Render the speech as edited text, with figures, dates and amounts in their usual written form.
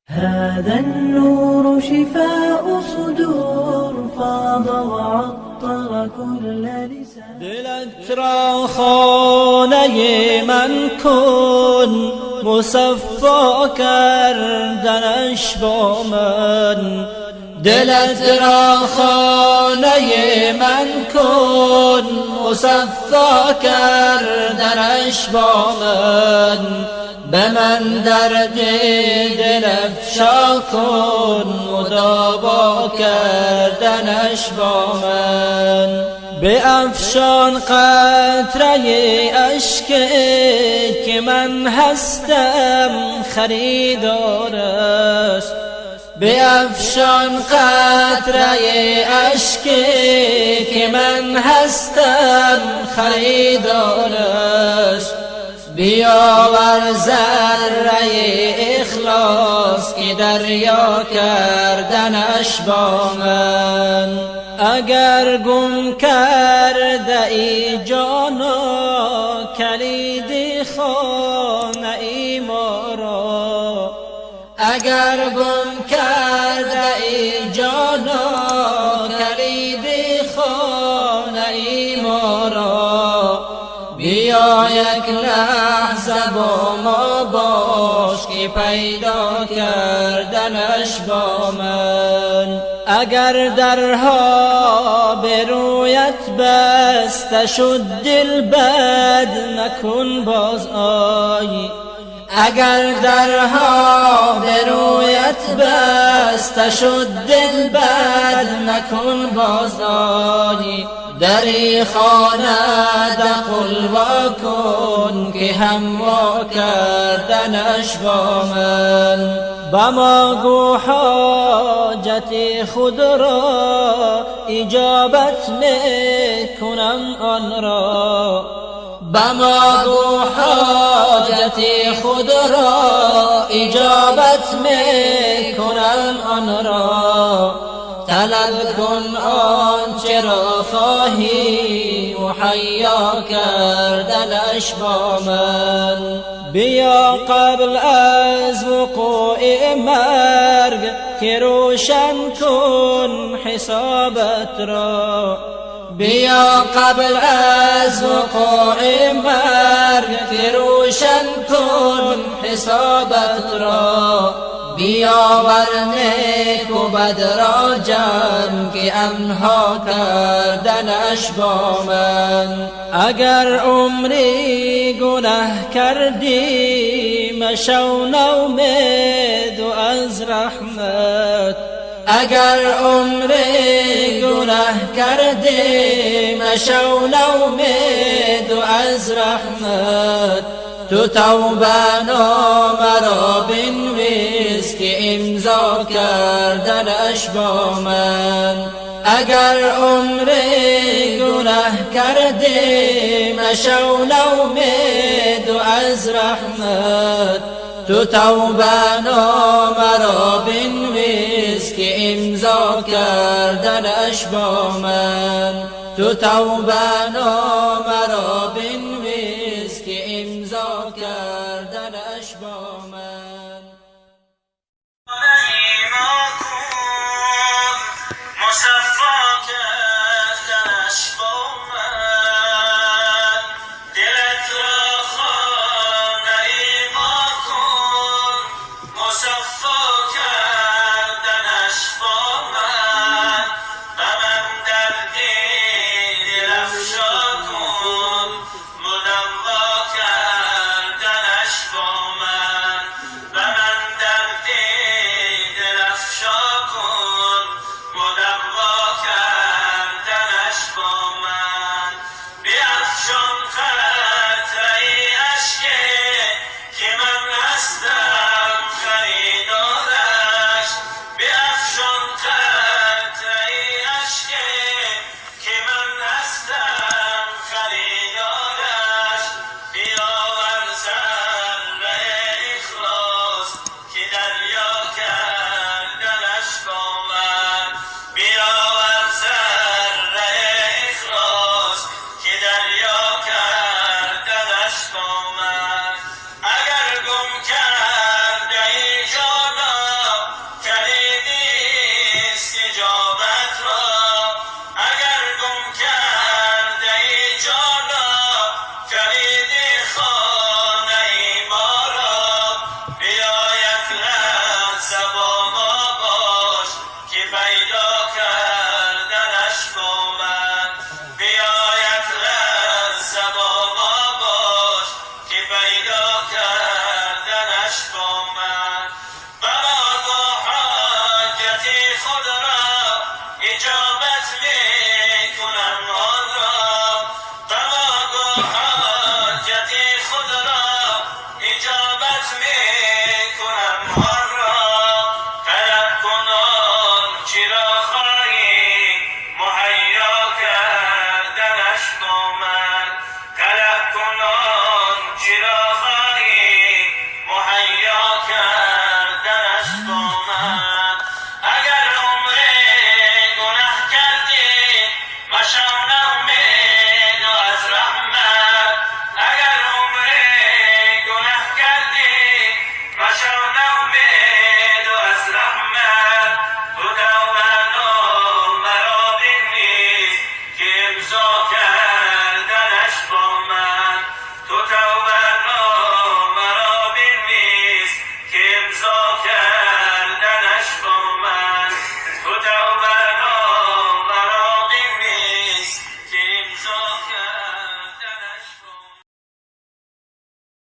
هذا النور شفاء صدور فاض وعطر كل لسان. دلت را خانه من کن، مصفا کردنش با من. دلت را خانه من کن، مصفا کردنش با من. به من درد دل افشا کن، مداوا کردنش با من. به افشان قطره اشک که من هستم خریدارش. به افشان قطره اشک که من هستم خریدارش. بیاور ذره اخلاص که دریا کردنش با من. اگر گم کرده ای جانا کلید خانه ای ما را. اگر گم کرده ای جانا کلید خانه ای ما را. بیا یک لحظه با ما باش که پیدا کردنش با من. اگر درها به رویت بسته شد دل بد نکن باز آی. اگر درها به رویت بسته شد دل بد نکن باز آی. دری خانه دخل وا کن که هم وا کردنش با من. با ما گو حاجت خود را اجابت میکنم آن را. با ما گو حاجت خود را اجابت میکنم آن را. طلب کن آنچه را خواهی مهیا کردنش با من. بیا قبل از وقوع مرگ که روشن کن حسابت را. بیا قبل از وقوع مرگ که روشن کن حسابت را. بیاور نیک و بد را جمع که انها کردنش با من. اگر عمری گناه کردی مشو نومید از رحمت. اگر عمری گناه کردی مشو نومید از رحمت. تو توبه نامه را بنویس که امضا کردنش با من. اگر عمری گناه کردی مشو نومید از رحمت. تو توبه نامه را بنویس که امضا کردنش با من. تو توبه نامه را بنویس که امضا کردنش با من. مصفا کردنش با من. دلت را خانه ما کن، مصفا کردنش با من. و من درد دل افشا کن، پیدا کردنش با من. بماگو حاجتی خود را اجابت میکنم آن را. بماگو حاجتی خود را اجابت میکنم آن را. طلب کن آنچه را خواهی مهیا کردنش با من. طلب کن آنچه را